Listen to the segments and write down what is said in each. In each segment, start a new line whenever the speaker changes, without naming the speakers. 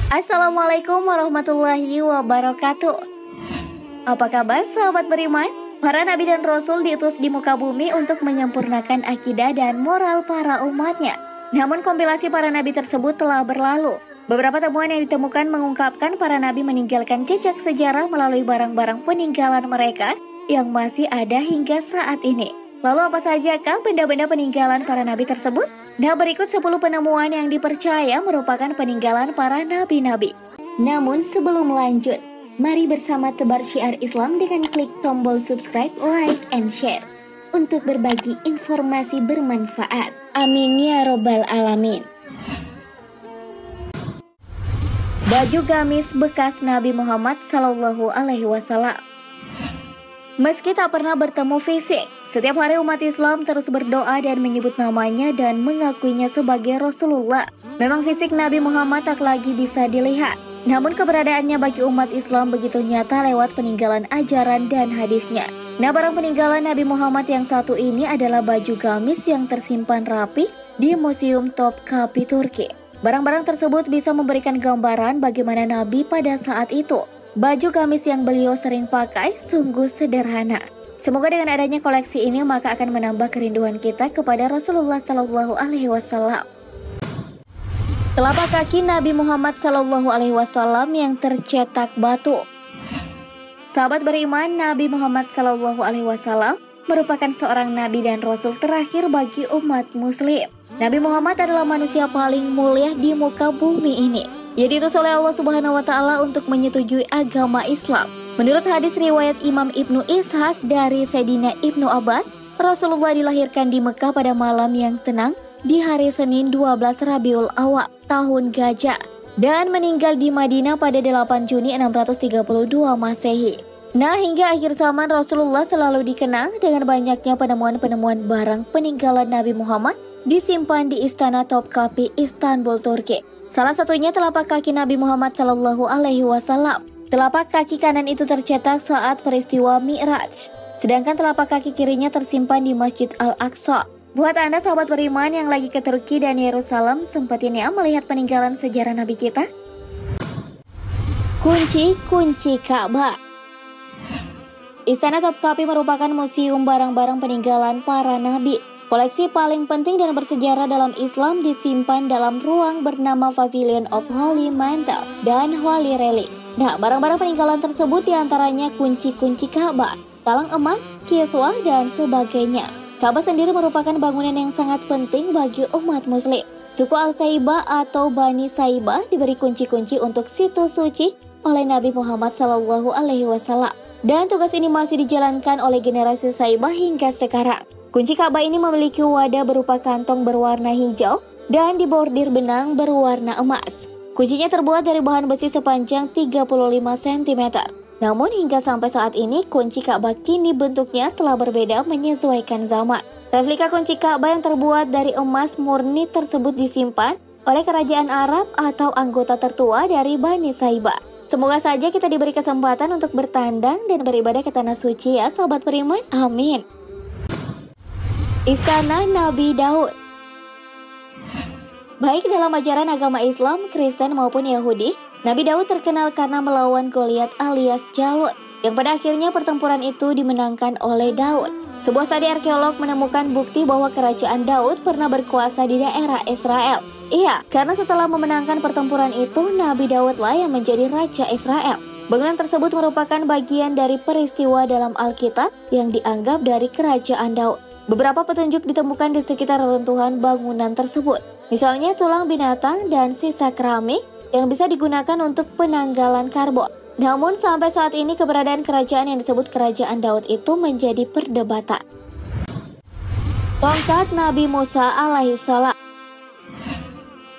Assalamualaikum warahmatullahi wabarakatuh. Apa kabar sahabat beriman? Para nabi dan rasul diutus di muka bumi untuk menyempurnakan akidah dan moral para umatnya. Namun kompilasi para nabi tersebut telah berlalu. Beberapa temuan yang ditemukan mengungkapkan para nabi meninggalkan jejak sejarah melalui barang-barang peninggalan mereka yang masih ada hingga saat ini. Lalu apa sajakah benda-benda peninggalan para nabi tersebut? Nah, berikut 10 penemuan yang dipercaya merupakan peninggalan para nabi-nabi. Namun sebelum lanjut, mari bersama tebar syiar Islam dengan klik tombol subscribe, like, and share untuk berbagi informasi bermanfaat. Amin ya robbal alamin. Baju gamis bekas Nabi Muhammad SAW. Meski tak pernah bertemu fisik, setiap hari umat Islam terus berdoa dan menyebut namanya dan mengakuinya sebagai Rasulullah. Memang fisik Nabi Muhammad tak lagi bisa dilihat, namun keberadaannya bagi umat Islam begitu nyata lewat peninggalan ajaran dan hadisnya. Nah, barang peninggalan Nabi Muhammad yang satu ini adalah baju gamis yang tersimpan rapi di Museum Topkapi Turki. Barang-barang tersebut bisa memberikan gambaran bagaimana Nabi pada saat itu. Baju gamis yang beliau sering pakai sungguh sederhana. Semoga dengan adanya koleksi ini maka akan menambah kerinduan kita kepada Rasulullah SAW. Telapak kaki Nabi Muhammad SAW yang tercetak batu. Sahabat beriman, Nabi Muhammad SAW merupakan seorang nabi dan rasul terakhir bagi umat muslim. Nabi Muhammad adalah manusia paling mulia di muka bumi ini. Ia diutus oleh Allah Subhanahu wa Ta'ala untuk menyetujui agama Islam. Menurut hadis riwayat Imam Ibnu Ishaq dari Sayyidina Ibnu Abbas, Rasulullah dilahirkan di Mekah pada malam yang tenang di hari Senin 12 Rabiul Awal tahun Gajah dan meninggal di Madinah pada 8 Juni 632 Masehi. Nah, hingga akhir zaman Rasulullah selalu dikenang dengan banyaknya penemuan-penemuan barang peninggalan Nabi Muhammad disimpan di Istana Topkapi, Istanbul, Turki. Salah satunya telapak kaki Nabi Muhammad SAW. Telapak kaki kanan itu tercetak saat peristiwa Mi'raj, sedangkan telapak kaki kirinya tersimpan di Masjid Al-Aqsa. Buat Anda sahabat beriman yang lagi ke Turki dan Yerusalem, sempetin ya melihat peninggalan sejarah Nabi kita. Kunci Ka'bah. Istana Topkapi merupakan museum barang-barang peninggalan para nabi. Koleksi paling penting dan bersejarah dalam Islam disimpan dalam ruang bernama Pavilion of Holy Mantle dan Holy Relic. Nah, barang-barang peninggalan tersebut diantaranya kunci-kunci Ka'bah, talang emas, kiswah, dan sebagainya. Ka'bah sendiri merupakan bangunan yang sangat penting bagi umat muslim. Suku Al-Saibah atau Bani Saibah diberi kunci-kunci untuk situs suci oleh Nabi Muhammad SAW. Dan tugas ini masih dijalankan oleh generasi Saibah hingga sekarang. Kunci Ka'bah ini memiliki wadah berupa kantong berwarna hijau dan dibordir benang berwarna emas. Kuncinya terbuat dari bahan besi sepanjang 35 cm. Namun hingga sampai saat ini kunci Ka'bah kini bentuknya telah berbeda menyesuaikan zaman. Replika kunci Ka'bah yang terbuat dari emas murni tersebut disimpan oleh kerajaan Arab atau anggota tertua dari Bani Saibah. Semoga saja kita diberi kesempatan untuk bertandang dan beribadah ke tanah suci ya sahabat beriman. Amin. Istana Nabi Daud. Baik dalam ajaran agama Islam, Kristen maupun Yahudi, Nabi Daud terkenal karena melawan Goliat alias Jalut, yang pada akhirnya pertempuran itu dimenangkan oleh Daud. Sebuah studi arkeolog menemukan bukti bahwa kerajaan Daud pernah berkuasa di daerah Israel. Iya, karena setelah memenangkan pertempuran itu, Nabi Daudlah yang menjadi Raja Israel. Bangunan tersebut merupakan bagian dari peristiwa dalam Alkitab yang dianggap dari kerajaan Daud. Beberapa petunjuk ditemukan di sekitar reruntuhan bangunan tersebut. Misalnya tulang binatang dan sisa keramik yang bisa digunakan untuk penanggalan karbon. Namun sampai saat ini keberadaan kerajaan yang disebut kerajaan Daud itu menjadi perdebatan. Tongkat Nabi Musa alaihissalam.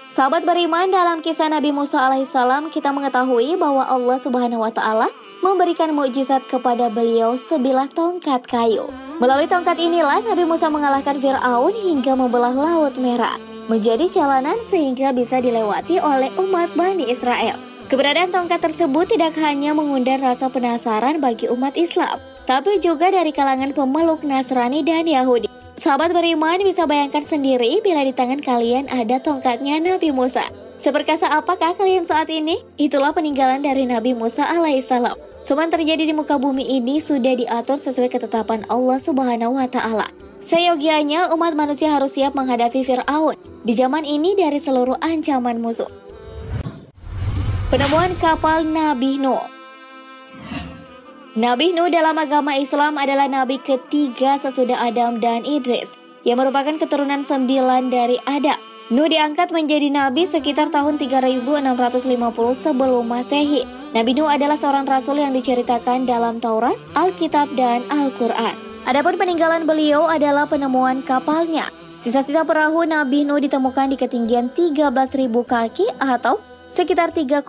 Sahabat beriman, dalam kisah Nabi Musa alaihissalam kita mengetahui bahwa Allah Subhanahu wa Ta'ala memberikan mukjizat kepada beliau sebilah tongkat kayu. Melalui tongkat inilah Nabi Musa mengalahkan Fir'aun hingga membelah Laut Merah menjadi jalanan sehingga bisa dilewati oleh umat Bani Israel. Keberadaan tongkat tersebut tidak hanya mengundang rasa penasaran bagi umat Islam, tapi juga dari kalangan pemeluk Nasrani dan Yahudi. Sahabat beriman bisa bayangkan sendiri bila di tangan kalian ada tongkatnya Nabi Musa. Seperkasa apakah kalian saat ini? Itulah peninggalan dari Nabi Musa alaihissalam. Semua yang terjadi di muka bumi ini sudah diatur sesuai ketetapan Allah Subhanahu wa Ta'ala. Seyogianya umat manusia harus siap menghadapi Fir'aun di zaman ini dari seluruh ancaman musuh. Penemuan kapal Nabi Nuh. Nabi Nuh dalam agama Islam adalah nabi ketiga sesudah Adam dan Idris, yang merupakan keturunan 9 dari Adam. Nuh diangkat menjadi nabi sekitar tahun 3650 sebelum Masehi. Nabi Nuh adalah seorang rasul yang diceritakan dalam Taurat, Alkitab, dan Al-Quran. Adapun peninggalan beliau adalah penemuan kapalnya. Sisa-sisa perahu Nabi Nuh ditemukan di ketinggian 13.000 kaki atau sekitar 3,9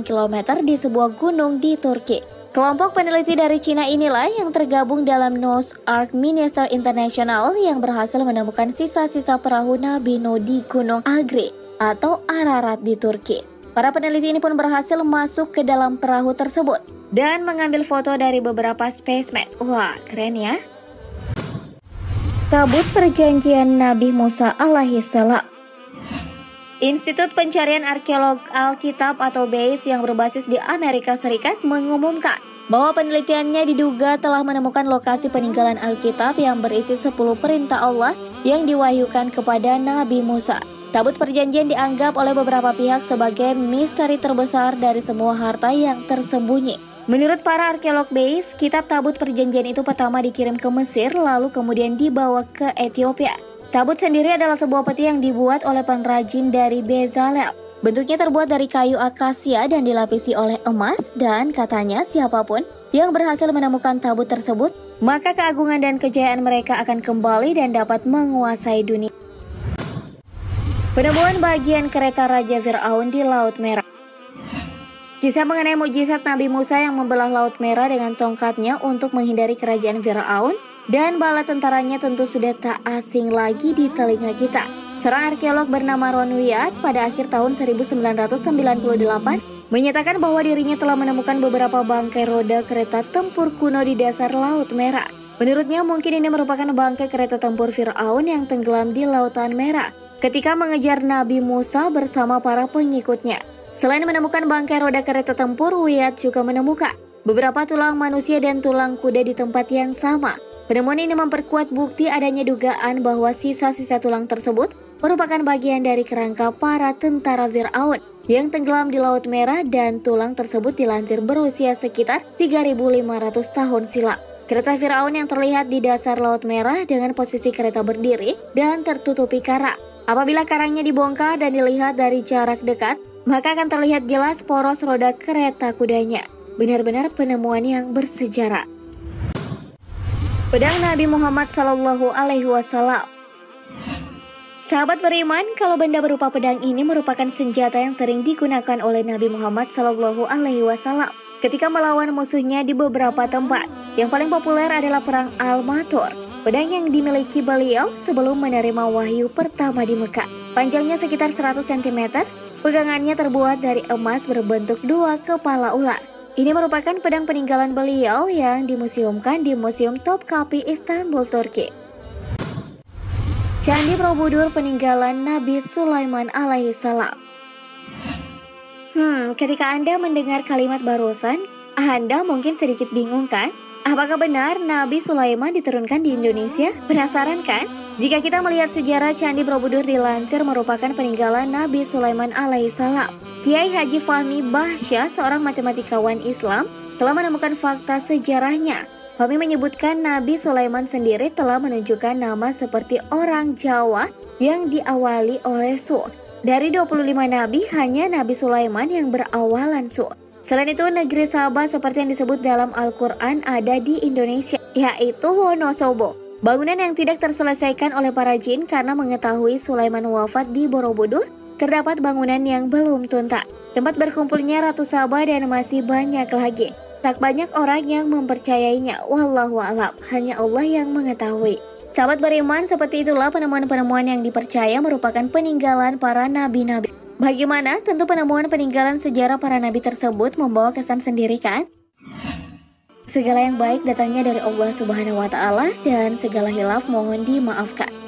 km di sebuah gunung di Turki. Kelompok peneliti dari Cina inilah yang tergabung dalam Noah's Ark Minister International yang berhasil menemukan sisa-sisa perahu Nabi Nuh di Gunung Agri atau Ararat di Turki. Para peneliti ini pun berhasil masuk ke dalam perahu tersebut dan mengambil foto dari beberapa spesimen. Wah, keren ya. Tabut Perjanjian Nabi Musa alaihissalam. Institut Pencarian Arkeolog Alkitab atau BASE yang berbasis di Amerika Serikat mengumumkan bahwa penelitiannya diduga telah menemukan lokasi peninggalan Alkitab yang berisi 10 perintah Allah yang diwahyukan kepada Nabi Musa. Tabut Perjanjian dianggap oleh beberapa pihak sebagai misteri terbesar dari semua harta yang tersembunyi. Menurut para arkeolog BASE, kitab Tabut Perjanjian itu pertama dikirim ke Mesir lalu kemudian dibawa ke Ethiopia. Tabut sendiri adalah sebuah peti yang dibuat oleh pengrajin dari Bezalel. Bentuknya terbuat dari kayu akasia dan dilapisi oleh emas, dan katanya siapapun yang berhasil menemukan tabut tersebut, maka keagungan dan kejayaan mereka akan kembali dan dapat menguasai dunia. Penemuan bagian kereta Raja Fir'aun di Laut Merah. Kisah mengenai mukjizat Nabi Musa yang membelah Laut Merah dengan tongkatnya untuk menghindari kerajaan Fir'aun dan bala tentaranya tentu sudah tak asing lagi di telinga kita. Seorang arkeolog bernama Ron Wyatt pada akhir tahun 1998 menyatakan bahwa dirinya telah menemukan beberapa bangkai roda kereta tempur kuno di dasar Laut Merah. Menurutnya mungkin ini merupakan bangkai kereta tempur Fir'aun yang tenggelam di Lautan Merah ketika mengejar Nabi Musa bersama para pengikutnya. Selain menemukan bangkai roda kereta tempur, Wyatt juga menemukan beberapa tulang manusia dan tulang kuda di tempat yang sama. Penemuan ini memperkuat bukti adanya dugaan bahwa sisa-sisa tulang tersebut merupakan bagian dari kerangka para tentara Fir'aun yang tenggelam di Laut Merah, dan tulang tersebut dilansir berusia sekitar 3.500 tahun silam. Kereta Fir'aun yang terlihat di dasar Laut Merah dengan posisi kereta berdiri dan tertutupi karang. Apabila karangnya dibongkar dan dilihat dari jarak dekat, maka akan terlihat jelas poros roda kereta kudanya. Benar-benar penemuan yang bersejarah. Pedang Nabi Muhammad Sallallahu Alaihi Wasallam. Sahabat beriman, kalau benda berupa pedang ini merupakan senjata yang sering digunakan oleh Nabi Muhammad Sallallahu Alaihi Wasallam ketika melawan musuhnya di beberapa tempat. Yang paling populer adalah perang Al-Matur, pedang yang dimiliki beliau sebelum menerima wahyu pertama di Mekah. Panjangnya sekitar 100 cm, pegangannya terbuat dari emas berbentuk 2 kepala ular. Ini merupakan pedang peninggalan beliau yang dimuseumkan di Museum Topkapi, Istanbul, Turki. Candi Borobudur peninggalan Nabi Sulaiman alaihissalam. Ketika Anda mendengar kalimat barusan, Anda mungkin sedikit bingung kan? Apakah benar Nabi Sulaiman diturunkan di Indonesia? Penasaran kan? Jika kita melihat sejarah Candi Borobudur dilansir merupakan peninggalan Nabi Sulaiman alaihissalam. Kiai Haji Fahmi Bahsyah, seorang matematikawan Islam, telah menemukan fakta sejarahnya. Fahmi menyebutkan Nabi Sulaiman sendiri telah menunjukkan nama seperti orang Jawa yang diawali oleh Su. Dari 25 nabi, hanya Nabi Sulaiman yang berawalan Su. Selain itu, negeri Sabah seperti yang disebut dalam Al-Quran ada di Indonesia, yaitu Wonosobo. Bangunan yang tidak terselesaikan oleh para jin karena mengetahui Sulaiman wafat di Borobudur, terdapat bangunan yang belum tuntas. Tempat berkumpulnya Ratu Sabah dan masih banyak lagi. Tak banyak orang yang mempercayainya, wallahu a'lam, hanya Allah yang mengetahui. Sahabat beriman, seperti itulah penemuan-penemuan yang dipercaya merupakan peninggalan para nabi-nabi. Bagaimana? Tentu penemuan peninggalan sejarah para nabi tersebut membawa kesan sendiri kan? Segala yang baik datangnya dari Allah Subhanahu wa Ta'ala, dan segala hilaf mohon dimaafkan.